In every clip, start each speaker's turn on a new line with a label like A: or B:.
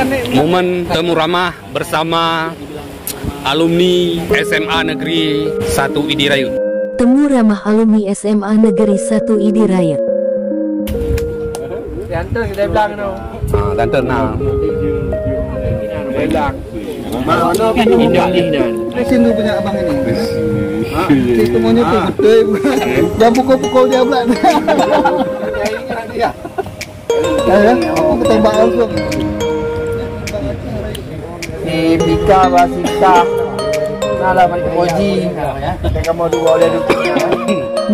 A: Momen temu ramah bersama alumni SMA Negeri 1 Idi Rayu.
B: Temu ramah alumni SMA Negeri 1 Idi Rayu.
C: Tante kita bilang no.
A: Tante nah.
C: Bilang. Mana ini sini punya abang ini. Itu maunya tuh gede bukan. Dia pukul-pukul dia pula. Ya. Ya, aku tembak langsung. Bika Basita. Salah macam Oji. Kamu dua oleh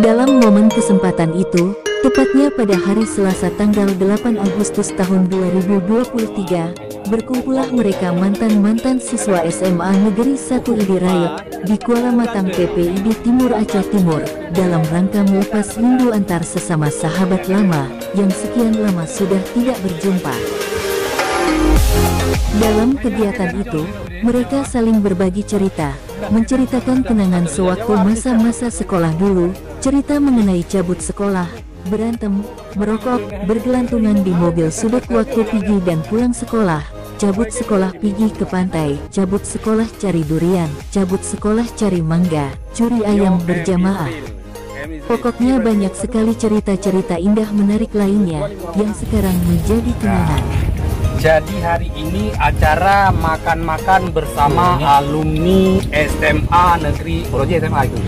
B: Dalam momen kesempatan itu, tepatnya pada hari Selasa tanggal 8 Agustus tahun 2023, berkumpullah mereka mantan-mantan siswa SMA Negeri 1 Idi Rayu di Kuala Matang PPID Timur Aceh Timur dalam rangka melepas rindu antar sesama sahabat lama yang sekian lama sudah tidak berjumpa. Dalam kegiatan itu, mereka saling berbagi cerita, menceritakan kenangan sewaktu masa-masa sekolah dulu, cerita mengenai cabut sekolah, berantem, merokok, bergelantungan di mobil sudut waktu pergi dan pulang sekolah, cabut sekolah pergi ke pantai, cabut sekolah cari durian, cabut sekolah cari mangga, curi ayam berjamaah. Pokoknya banyak sekali cerita-cerita indah menarik lainnya yang sekarang menjadi kenangan.
A: Jadi hari ini acara makan-makan bersama alumni SMA Negeri Proje SMA itu.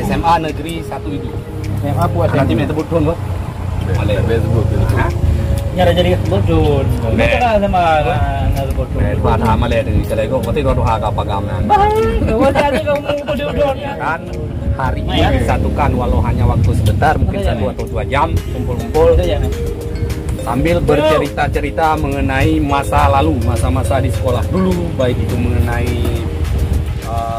A: SMA Negeri 1 Idi.
C: SMA buat
A: nanti minta sebut dulu. Boleh sebut.
C: Nyara jadi sebut dulu. Bukan sama sebut dulu.
A: Buat hama le dari kalau itu pasti kau doa apa gamnan. Kan hari ini disatukan walau hanya waktu sebentar, mungkin 1 atau 2 jam kumpul-kumpul. Sambil bercerita-cerita mengenai masa lalu, masa-masa di sekolah dulu, baik itu mengenai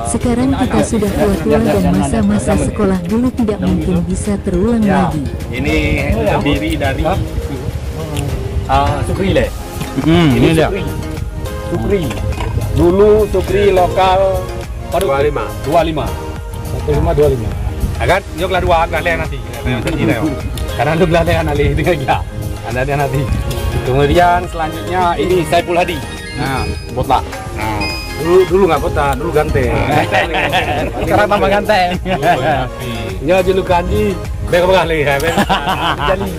B: sekarang kita sudah tua-tua dan masa-masa sekolah dulu tidak mungkin bisa terulang lagi.
A: Ini terdiri dari Sukri le.
C: Ini dia.
A: Sukri. Dulu Sukri lokal 25.
C: 1525.
A: Agar joglah 2 agak le nanti. Karena lu belah le nanti dengan dia. Ada dia nanti. Kemudian selanjutnya ini Saiful Hadi. Nah, botak. Nah, dulu nggak botak, dulu ganteng.
C: Sekarang tambah ganteng.
A: Ya julukan di berapa kali ya? Jadi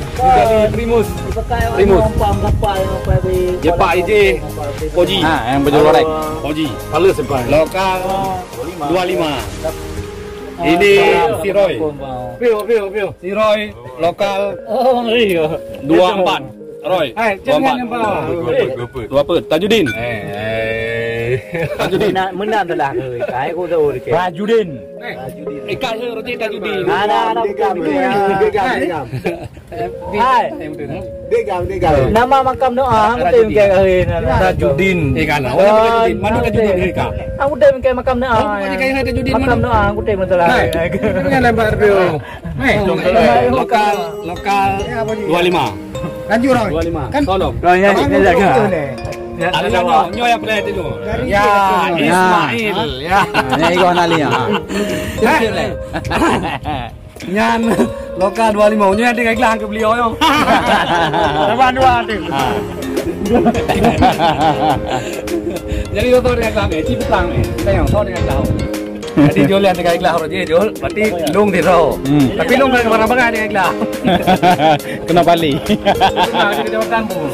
A: Primus. Ya Pak Iji. Oji.
C: Nah, yang berjual orek.
A: Oji. Halus sempat. Lokal 25. Ini si Roy. Pio. Si Roy lokal 24. Roy. 24. 24. Tajudin. Tajudin.
C: Menang dah cái cô dâu thì kìa. Tajudin.
A: Kai Roti Tajudin.
C: Ada makam dia. Hai. Nama makam doa aku tem kayak hari
A: Tajudin. Kan. Tajudin. Mana Tajudin hari ka?
C: Aku tem kayak makam doa. Makam doa aku tem betul lah.
A: Jangan lempar Pio. Lokal 25.
C: Lanjut Roy.
A: 25. Kan tolong.
C: Roy ini jaga.
A: Ada nyo yang play dulu. Ya, Ismail. Ya.
C: Ini gua nali ya.
A: Nyan lokal 25 nya dia kelang ke beliau yo.
C: Depan dua tu.
A: Jadi itu dia kelang ci petang saya yang tahu dengan tahu. Jadi Jol yang dekat kelang roje Jol, berarti lung di ro. Tapi lung dari mana-mana dia kelang.
C: Kena balik.
A: Nah, di Jakarta pun.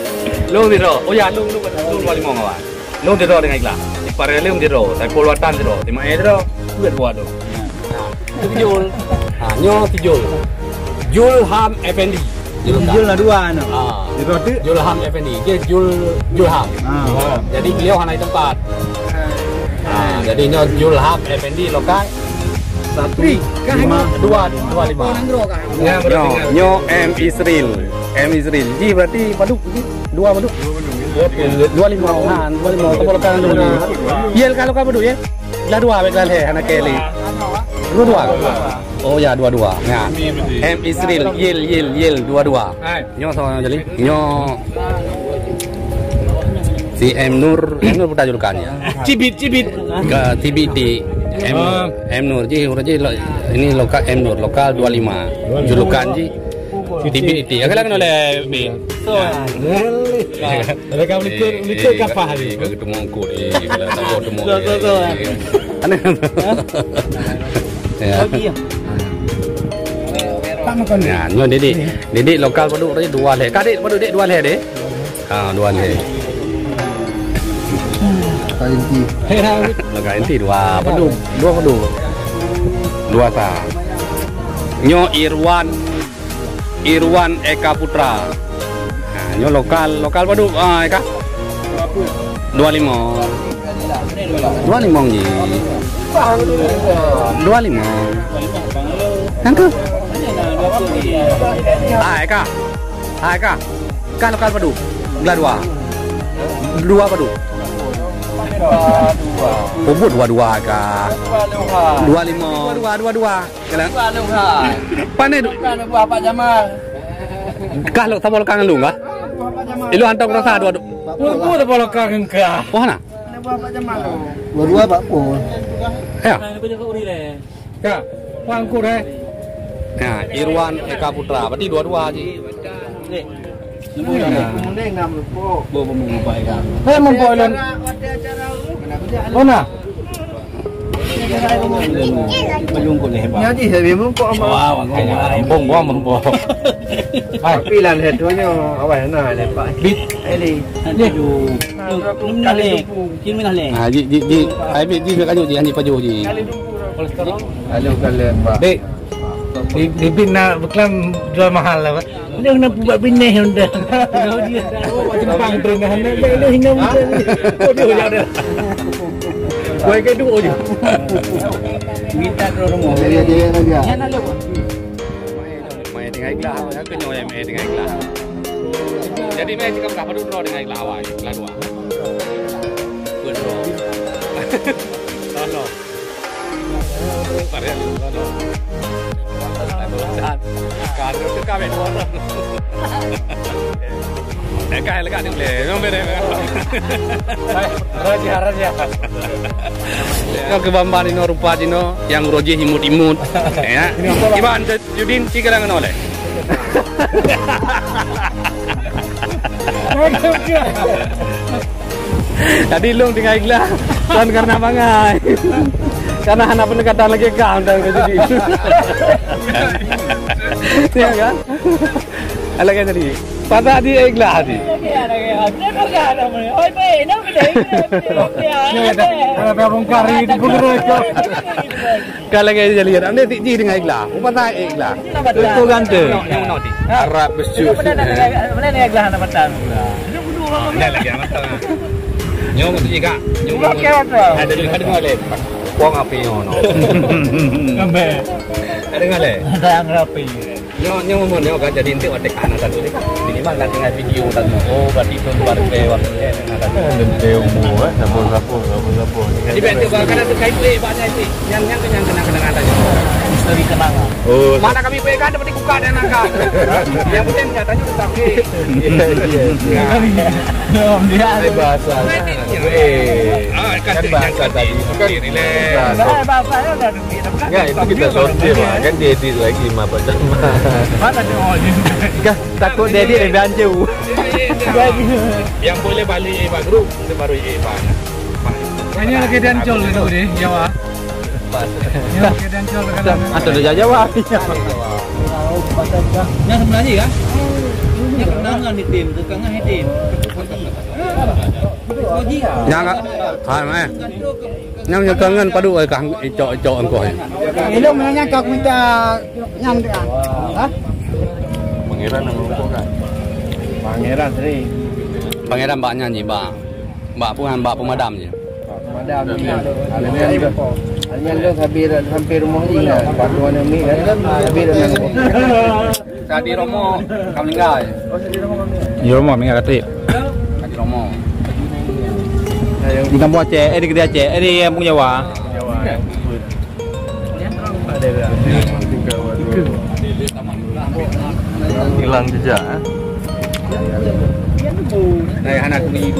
A: Lung di ro. Oh ya, lung 25 kawan. Lung di ro dengan kelang. Di Parelum di ro, saya Polwatan di ro. Di mana di ro? Buat buat tu. Nah, Jol. Nyo Tijul. Julham Effendi.
C: Jul lah dua no.
A: Itu Julham Effendi. Dia Julham. Jadi beliau hanya tempat. Jadi nyo Julham Effendi lokal 1 5 2 25. Ya betul. Nyo M Israel. Ji berarti paduk 2 paduk. 25 han 25 lokal dulu. Yel kalau kamu dulu ya. Lah 2 bekal he anak keli. 22. Oh ya 22. Ya. M Israel Yel 22. Nyo sama jadi. Nyo si M Nur putar julukannya. Cibit ke TBD M Nur ji ini lokal M Nur lokal 25 julukan ji Titi. Agak lagi oleh bin.
D: Mereka melikut kapal hari.
A: Ketemu angkut kalau tak ketemu. Aneh. Ya.
D: Tak makan.
A: Ya, nyo Didi lokal paduk tadi 2 leh. Kadik paduk dik 2 leh dek. 2 leh.
C: Kainti.
A: Lokal inti 2 paduk. 2 paduk. 2 sa. Nyo Irwan Eka Putra. Nah, nyo lokal paduk Eka. 25. 25 ji. 25. Angka. Eka. Kan lokal paduk. Belah 2. 2 paduk. 2. Pobut 22 Eka. 25. 22. Kelang. Pane
C: Bapak Jamal.
A: kalau sabol kangen lu enggak? Ilu hantar rasa 2.
D: Purku tak boleh kangen kah?
A: Oh na?
C: Bapak Jamal. Dua-dua Pak Pur.
A: Ya.
D: Kak, pangku deh.
A: Nah, Irwan Eka Putra, berarti 22 ji.
C: Kemudian ngam po.
A: Bo memulai kan.
D: Saya mempoilan. Oh nah.
A: Menyungkul hebat.
C: Jadi saya mau po ama.
A: Wah, makanya membo.
C: Pilihan headnya awal na le Pak.
A: Bit.
C: Ini.
A: Kali. Ah, ji. Ai bit ji kan ji ani paju ji.
C: Halo kalian Pak.
D: Dek. Di bina beklam jual mahal lah. Dia nak buat bina Honda. Dia Jepang perengahan dia hingga muda. Oh dia ada. Kau ke dua je.
C: Kita ke rumah. Dia lagi.
A: Mai dengan ikhlas, aku nyoy mai dengan ikhlas. Jadi mai cakap apa dulu dengan ikhlas awal, ikhlas 2. Betul. Lono. Pare lono. Kan itu kami 2 orang. Kaya lekat ni boleh. Memang beda. Raja. Yang kebamban ini rupa dino yang roji imut. Ya. Iban Yudin cikirangan oleh. Tadi long tinggal ikhlas. Tuan karena bangai. Karena anak pendekatan lagi kau dan jadi. Iya kan? Lagi tadi. Pada dia ikhlas tadi.
D: Ada bongkar itu bener.
A: Kalau lagi jadi lihat, anda tiji dengan ikhlas. Pada ikhlas. Itu ganteng. Arab besar.
D: Mana ni ikhlas nak patang?
A: Dah lagi amat tengah. Nyong tu juga. Nyong. Ada ngale. Wong api ngono.
D: Kambe.
A: Ada ngale.
D: Ada ngapi.
A: Nyong mau kan jadi inti watek anak tadi. Ini mah nanti ngai video tadi. Oh, berarti itu luar waktu
D: Lente umur sapu.
A: Di bentuk karena terkait banyak itu. Yang kenang-kenangan tadi.
D: Misteri kenangan.
A: Oh. Mana kami pegang dapat dibuka dan angkat. Yang penting nyatanya tetap
D: Dia bahasa.
A: Kan bahasa tadi.
D: Kan bahasanya udah duit.
C: Enggak, itu kita sortir lah. Kan dia edit lagi mah Pak Jamal.
D: Mana dia mau
C: Kan takut dia edit lebih anjir.
A: Yang boleh balik Pak Guru itu baru Pak.
D: Ini lagi dancol itu deh, Jawa. Ini lagi dancol kan.
C: Atau udah Jawa.
D: Yang sebenarnya kan? Yang kenangan di tim, tukang tim.
A: Yang kan Yang kangen padu kang icok engkau.
C: Ini namanya kau minta nyam dia. Hah?
D: Pangeran mengumpulkan. Pangeran sering.
A: Pangeran mbak nyanyi mbak. Mbak pemadam je.
C: Pemadam ni. Ada hampir rumah ni lah. Patuan ni kan hampir dengan.
A: Tadi Romo kamu meninggal.
D: Di rumah meninggal katip.
A: Tadi Romo.
D: Di kampung Aceh, di Kedai Aceh, di kampung Jawa.
C: Hilang jejak.
A: Anak ni.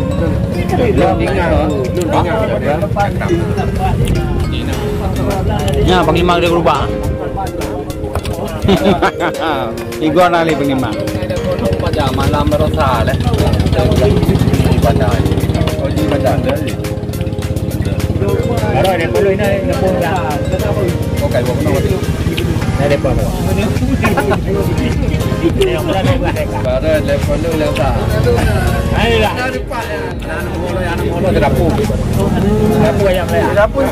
D: Ya, Panglima dia berubah.
C: Igual ali penima.
A: Pada malam berosa lah. Pada. Oh di pada ada.
D: Baru ada puluh ini ngepung dah.
A: Okey, buat apa tu?
D: Ada apa? Ini yang mana yang lahir?
A: Baru telefon tu lewat.
D: Ayo lah.
A: Mula ke dapur.
D: Dapur yang lain.
C: Dapur.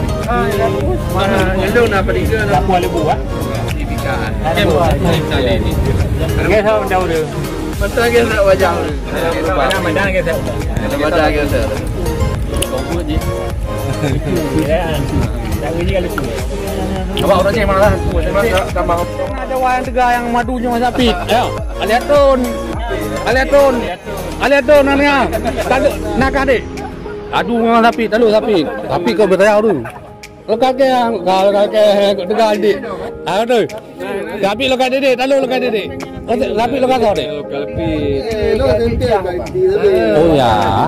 C: Mana ngelung nak pergi ke
D: Dapur lebu ah.
A: Tipikan. Kali ni.
D: Ngai tahu jauh dia.
C: Mata ke nak wajah.
D: Mana ke tahu.
C: Wajah ke tu.
A: Tunggu je.
D: Tak boleh kalau tu.
A: Abang orang cek mana lah? Tambah.
D: Ada wayang tegar yang madunya Mas Apit. Ya. Aliaton. Nanya. Tak nak adik.
A: Aduh Mas Apit, Tapi kau bertanya tu. Lekat ke yang kalau kakek tegar adik. Tu. Tapi lekat dedek, tak lekat dedek. Tapi lekat kau dek. Oh ya.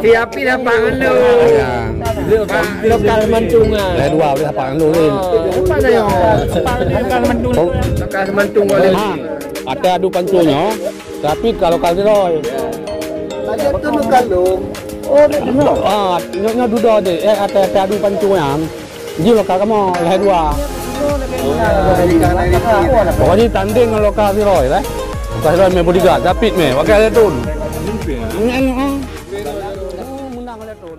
C: Si api dapat anu.
D: Lokal Mantungan.
A: Dah dua boleh apa lu ni.
C: Apa dah yo?
D: Lokal Mantungan.
C: Lokal Sementung boleh.
A: Ada adu pancunya. Tapi kalau kali roy.
C: Ada tu lokal lu.
A: Nyonya duda dek. Ada adu pancunya. Ji lokal kamu dah dua. Pokoknya tanding dengan lokal si roy lah. Lokal si roy main bodyguard. Tapi main. Wakil ada tu. Menang oleh tu.